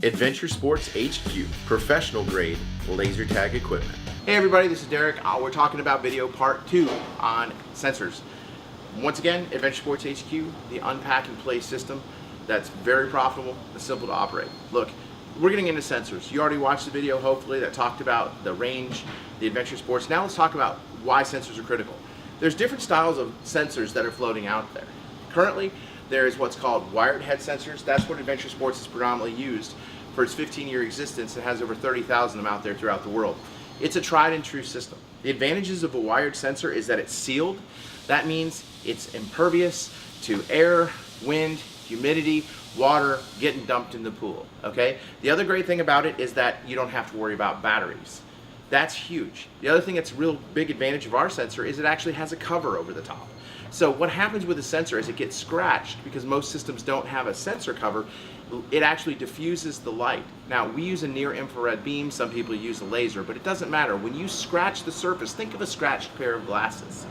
Adventure Sports HQ, professional grade laser tag equipment. Hey everybody, this is Derek. We're talking about video part 2 on sensors. Once again, Adventure Sports HQ, the unpack and play system that's very profitable and simple to operate. Look, we're getting into sensors. You already watched the video, hopefully, that talked about the range, the Adventure Sports. Now let's talk about why sensors are critical. There's different styles of sensors that are floating out there. Currently, there is what's called wired head sensors. That's what Adventure Sports has predominantly used for its 15-year existence. It has over 30,000 of them out there throughout the world. It's a tried and true system. The advantages of a wired sensor is that it's sealed. That means it's impervious to air, wind, humidity, water getting dumped in the pool, okay? The other great thing about it is that you don't have to worry about batteries. That's huge. The other thing that's a real big advantage of our sensor is it actually has a cover over the top. So what happens with a sensor is it gets scratched, because most systems don't have a sensor cover, it actually diffuses the light. Now, we use a near infrared beam, some people use a laser, but it doesn't matter. When you scratch the surface, think of a scratched pair of glasses.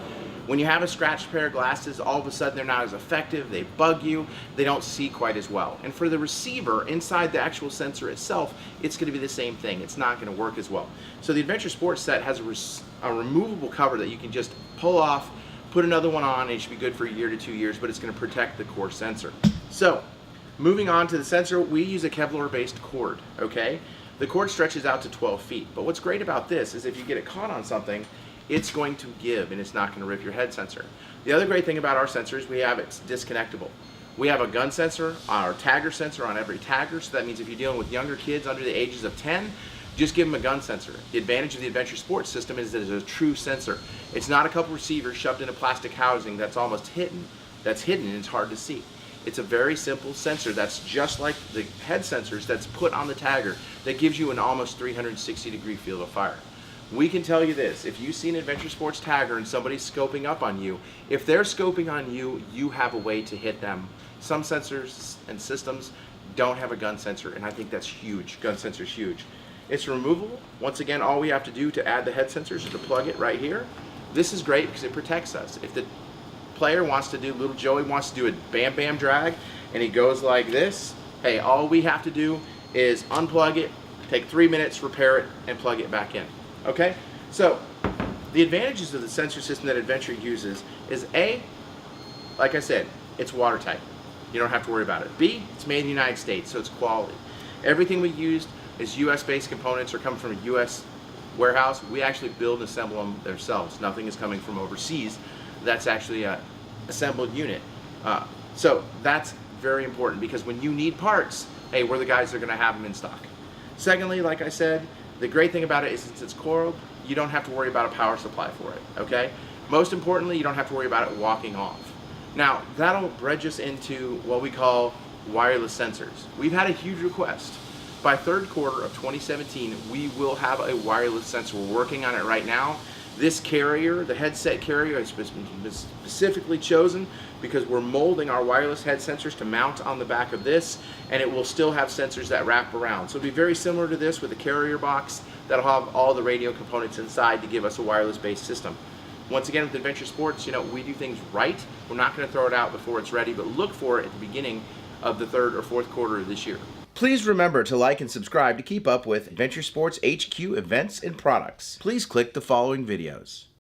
When you have a scratched pair of glasses, all of a sudden they're not as effective, they bug you, they don't see quite as well. And for the receiver, inside the actual sensor itself, it's going to be the same thing. It's not going to work as well. So the Adventure Sports set has a removable cover that you can just pull off, put another one on, and it should be good for a year to 2 years, but it's going to protect the core sensor. So, moving on to the sensor, we use a Kevlar-based cord, okay? The cord stretches out to 12 feet, but what's great about this is if you get it caught on something, it's going to give and it's not going to rip your head sensor. The other great thing about our sensors, we have it's disconnectable. We have a gun sensor, our tagger sensor on every tagger, so that means if you're dealing with younger kids under the ages of 10, just give them a gun sensor. The advantage of the Adventure Sports system is that it's a true sensor. It's not a couple receivers shoved in a plastic housing that's almost hidden, and it's hard to see. It's a very simple sensor that's just like the head sensors that's put on the tagger that gives you an almost 360-degree field of fire. We can tell you this, if you see an Adventure Sports tagger and somebody's scoping up on you, if they're scoping on you, you have a way to hit them. Some sensors and systems don't have a gun sensor, and I think that's huge. Gun sensor's huge. It's removable. Once again, all we have to do to add the head sensors is to plug it right here. This is great because it protects us. If the player wants to do, little Joey wants to do a bam bam drag, and he goes like this, hey, all we have to do is unplug it, take 3 minutes, repair it, and plug it back in. Okay? So, the advantages of the sensor system that Adventure uses is A, like I said, it's watertight. You don't have to worry about it. B, it's made in the United States, so it's quality. Everything we used is US-based components or come from a US warehouse. We actually build and assemble them ourselves. Nothing is coming from overseas. That's actually a assembled unit. So that's very important, because when you need parts, hey, we're the guys that are going to have them in stock. Secondly, like I said, the great thing about it is since it's coiled, you don't have to worry about a power supply for it, okay? Most importantly, you don't have to worry about it walking off. Now, that'll bridge us into what we call wireless sensors. We've had a huge request. By third quarter of 2017, we will have a wireless sensor. We're working on it right now. This carrier, the headset carrier, has been specifically chosen because we're molding our wireless head sensors to mount on the back of this, and it will still have sensors that wrap around. So it'll be very similar to this with a carrier box that'll have all the radio components inside to give us a wireless-based system. Once again, with Adventure Sports, you know, we do things right. We're not going to throw it out before it's ready, but look for it at the beginning of the third or fourth quarter of this year. Please remember to like and subscribe to keep up with Adventure Sports HQ events and products. Please click the following videos.